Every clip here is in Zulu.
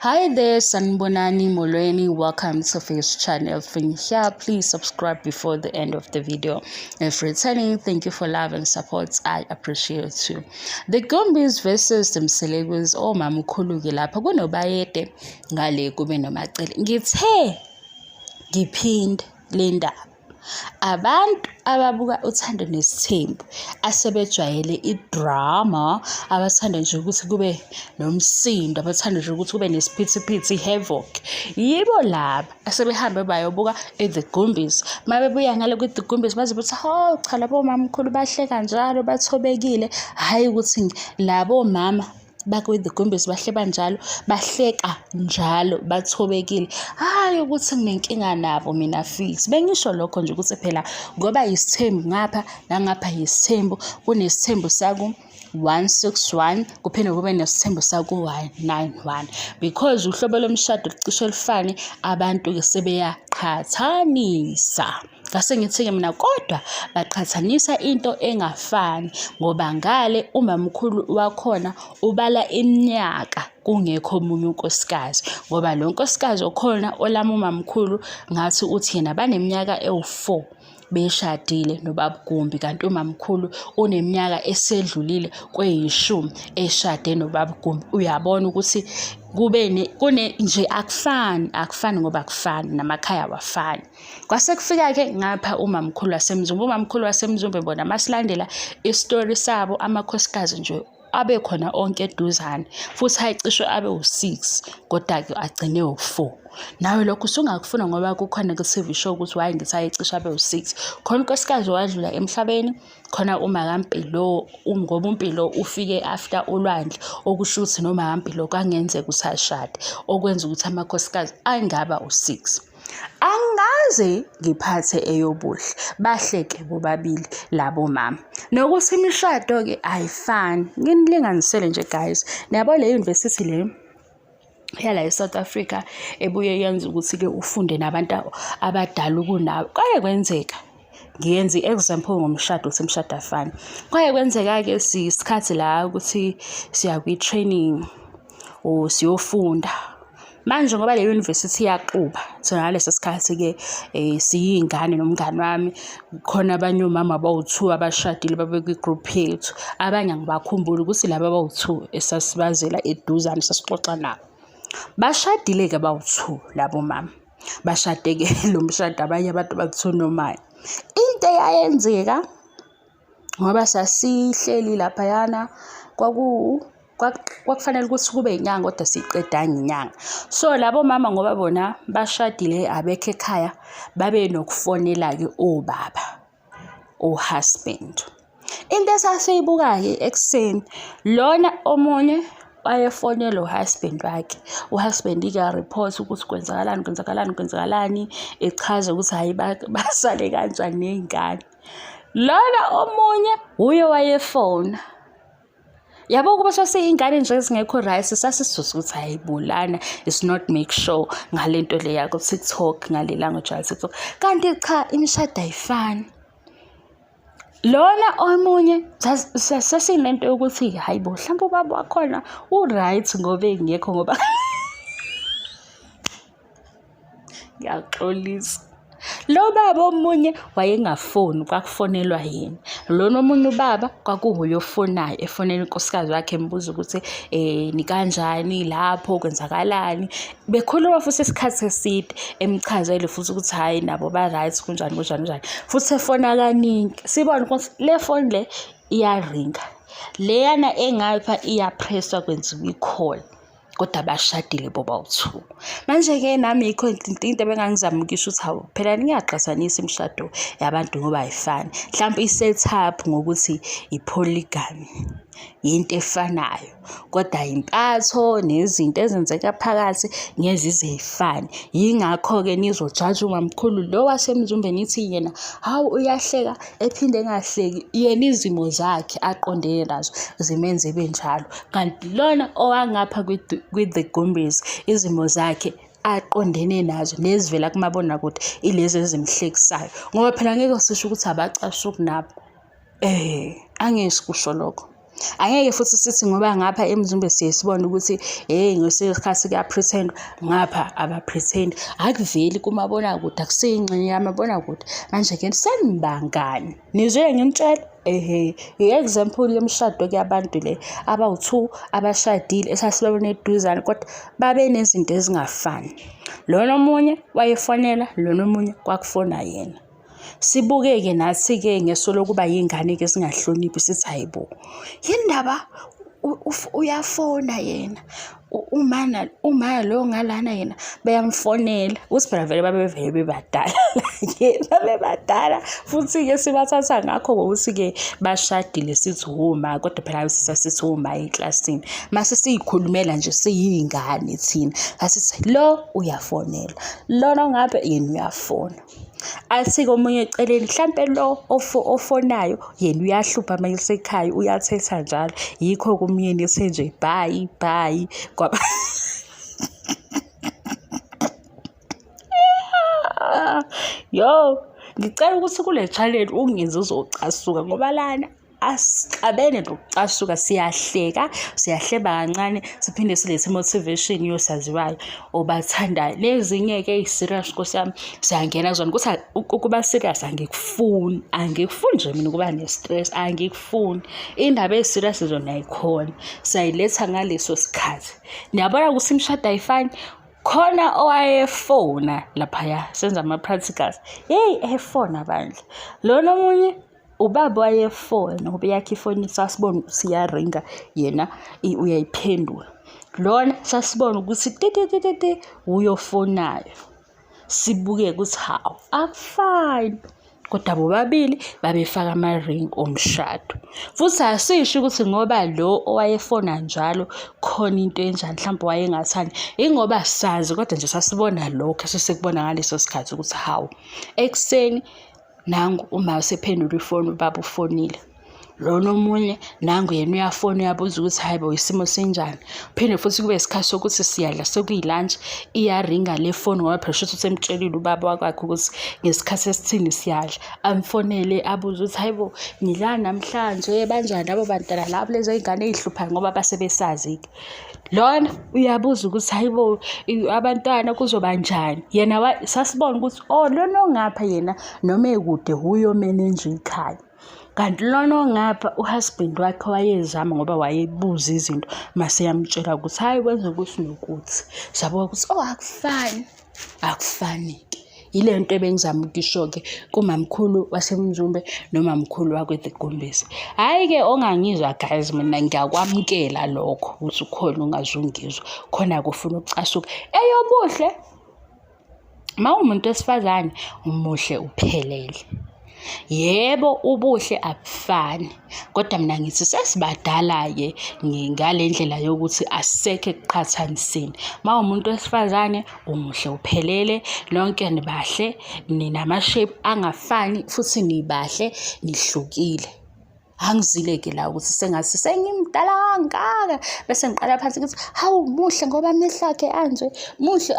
Hi there, Sanbonani Molweni. Welcome to Face channel. If you're here, please subscribe before the end of the video. If returning, thank you for love and support. I appreciate you. The Gumbis versus the Mseleku Omamkhulu lapha kunobayede ngale kube nomacele. Ngithe ngiphinde le ndaba. Abantu ababuka uthando nesithembu asebejwayele idrama, abathanda nje ukuthi kube nomsindo, abathanda nje ukuthi kube nesiphithiphithi havoc, yibo laba asebehamba bayobuka The Gumbis. Mabebuya ngale The Gumbis baze bathi hawu cha labo mamkhulu bahleka njalo bathobekile, hayi ukuthi labo mama The Gumbis bahleba njalo bahleka njalo bathobekile, hayi ukuthi nginenkinga nabo mina fix. Bengisho lokho nje ukuthi phela ngoba isithembu ngapha nangapha yisithembu, kunesithembu saku 161 kuphinde kube nesithembu saku 191, because uhlobo lomshado licishe lifane, abantu ke sebeyaqhathanisa. Ngase ngithi mina kodwa baqhathanisa into engafani, ngoba ngale umamkhulu wakhona ubala iminyaka kungekho omunye unkosikazi, ngoba lo nkosikazi okhona olama umamkhulu ngathi uthi yena baneminyaka ewu4 beshadile nobaba Gumbi, kanti umamkhulu uneminyaka esedlulile kwe10 eshade nobaba Gumbi. Uyabona ukuthi kune nje akufani ngoba akufani namakhaya wafani. Kwase kufika ke ngapha umamkhulu wasemzumbe bona masilandela istory sabo, amakhosikazi nje abe khona onke eduzane, futhi ayicishwe abe u6 kodwa ke agcine u4. Nawe lokho usungakufuna ngoba kukhona ku-TV show ukuthi waye ngithi ayicisha abe u6. Khona unkosikazi wadlula emhlabeni, khona uMakampilo, ngoba uMpilo ufike after ulwandle, okusho ukuthi noMakampilo kangenzeka usashade, okwenza ukuthi amakhosikazi angaba u6. Angaze ngiphathe eyobuhle, bahleke bobabili labo mama, nokuthi imishado ke ayifani. Nginilinganisele nje guys, nabo le university le yala eSouth Africa ebuye yenza ukuthi ke ufunde nabantu abadala kunawe. Kwaye kwenzeka ngiyenza i-example ngomshado uthi imshado afani. Kwaye kwenzeka ke isikhathi la ukuthi siya kwi-training o siyofunda. Manje ngoba le university yaquba, ngaleso sikhathi ke siyingane nomngane wami, khona abanye omama abawu2 abashadile babe kwi-group yethu, abanye ngibakhumbula ukuthi laba abawu2 esasibazela eduzane sasixoxa nabo. Bashadile ke abawu2 labo mama, bashade ke lo mshado abanye abantu bakuthona nomaye. Into eyayenzeka ngoba sasihleli lapha yana kwakufanele ukuthi kube inyanga kodwa siqedanga inyanga. So labo mama ngoba bona bashadile abekho ekhaya, babe nokufonela ke obaba, husband. Into esasiyibuka ke ekseni, lona omunye wayefonela uhusband wakhe, uhusband ika report ukuthi kwenzakalani, echaza ukuthi hayi basale kanjani nezingane. Lona omunye uye wayefona, yabo kuba sasiyingane nje ezingekho right, sasisusa ukuthi hayibulana, it's not make sure ngalento le yakho TikTok, ngale language ya TikTok, kanti cha imishado ayifani. Lona omunye sasinento yokuthi hayibo mhlawumbe ubaba wakhona right ngoba engekho, ngoba ngiyaxolisa. Lo baba omunye wayengafoni, kwakufonelwa yena. Lona omunye ubaba kwakuhuye ofonayo, efonela unkosikazi wakhe embuza ukuthi nikanjani lapho, kwenzakalani. Bekhuluma futhi isikhathi eside emchazele futhi ukuthi hayi nabo ba right kunjani, futhi efona kaningi. Sibona ukuthi le phone le iyaringa, leyana engapha iyapresswa kwenziwa i-call, kodwa bashadile bobawu2. Manje ke nami ikho into ebengangizama ukisho ukuthi hawo phela ngiyaqhathanisa imishado yabantu ngoba ayifani. Mhlawumbe i-setup ngokuthi i-polygamy into efanayo, kodwa impatho nezinto ezenzeka phakathi ngezizeyifani. Yingakho ke nizojaji umamkhulu lo wasemzumbe nithi yena hawu uyahleka ephinde engahleki, yena izimo zakhe aqondene nazo zimenze benjalo, kanti lona owangapha kwi-The Gumbis izimo zakhe aqondene nazo nezivela kumabona kude ilezi ezimhlekisayo, ngoba phela ngeke sisho ukuthi abacasha kunabo. Angeke sikusho lokho. Angeke futhi sithi ngoba ngapha emzumbe siyesibona ukuthi ngesikhathi kuya-pretend ngapha aba-pretend. Akuveli kumabonakude, akusiyingxenye yamabonakude. Manje-ke senibangani? Nizwe ngimtshela? I-example yomshado kuyabantu le abawu-2 abashadile esasibabona eduzane kodwa babe nezinto ezingafani. Lona omunye wayefonela, lona omunye kwakufona yena. Sibuke-ke nathi-ke ngeso lokuba yingane-ke singahloniphi sithi hayibo, yini ndaba uyafona yena uma lo ngalana yena bayamfonela ukuthi phela vele babevele bebadala babebadala futhi-ke sibathatha ngakho ngokuthi-ke bashadile sithi uma kodwa phela sisithi uma eklasini mase siyikhulumela nje siyingane thina asithi lo uyafonela lona ngabe yena uyafona. Athi-ke omunye eceleni mhlampe lo ofonayo yena uyahlupha manje sekhaya uyathetha njalo yikho kumyeni ethe nje bye kwaba yo ngicela ukuthi kule channel ungenzi uzocasuka ngoba lana asixabene nokucasuka, siyahleka siyahleba kancane siphinde silethe motivation yosaziwayo obathandayo. Lezinye-ke eyi-serious Nkosi yami siyangena kuzona ukuthi ukuba serious angikufuni nje mina ukuba ne-stress angikufuni. Indaba ey-serious zona ayikhona siyayiletha ngaleso sikhathi. Niyabona ukuthi imishado ayifani. Khona owayefona laphaya senza ama-practicals efona bandla. Lona omunye ubaba wayefona ngoba yakhe ifoni sasibona ukuthi iyaringa yena uyayiphendula. Lona sasibona ukuthi titi uyofonayo. Sibuke ukuthi hawu akufani kodwa bobabili babefaka ama-ring omshado. Futhi asisho ukuthi ngoba lo owayefona njalo khona into enjani mhlawumbe wayengathandi ingoba sazi kodwa nje sasibona lokho esesekubona ngaleso sikhathi ukuthi hawu ekuseni nangu uma usephendula ifoni ubaba ufonile. Lona omunye nangu yena uyafona uyabuza ukuthi hayibo isimo senjani. Phinde futhi kube isikhathi sokuthi siyadla sekuyilunch iyaringa le phone ngoba phela shothi usemtshelile ubaba wakwakhe ukuthi ngesikhathi esithini siyadla. Amfonele abuza ukuthi hayibo ngila namhlanje banjani labo bantwana labo lezo izingane ezihluphayo ngoba basebesazi-ke. Lona uyabuza ukuthi hayibo abantwana kuzoba njani. Yena sasibona ukuthi lona ongapha yena noma ekude huyo manager ikhaya. Kanti lona ongapha uhusband wakhe wayezama ngoba wayebuza izinto mase yamtshela ukuthi hayi kwenza ukuthi nokuthi. Sabuka ukuthi akufani. Ile nto ebengizama ukisho-ke kumamkhulu wasemzumbe nomamkhulu wakwe-the Gumbis. Hhayi-ke ongangizwa guys mina ngiyakwamukela lokho ukuthi ukhona ongazungizwa khona kufuna ukucasuka. Eyobuhle umuntu wesifazane umuhle uphelele. Yebo ubuhle abufani kodwa mina ngithi sesibadala-ke ngale ndlela yokuthi asisekho ekuqhathaniseni. Umuntu wesifazane umuhle uphelele lonke nibahle ninama-shape angafani futhi nibahle nihlukile. Angizile-ke la ukuthi sengathi sengimdala kangaka bese ngiqala phansi ukuthi hawu muhle ngoba amehlo akhe anje muhle.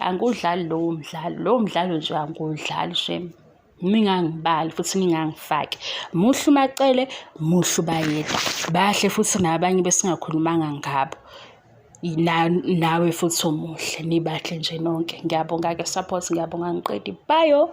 Angudlali lowo mdlalo nje angudlali shame. Ningangibali futhi ningangifaki. Muhle umacele muhle ubayedwa bahle futhi nabanye besingakhulumanga ngabo. Nawe futhi umuhle nibahle nje nonke. Ngiyabonga-ke support, ngiyabonga ngiqedi. Bye.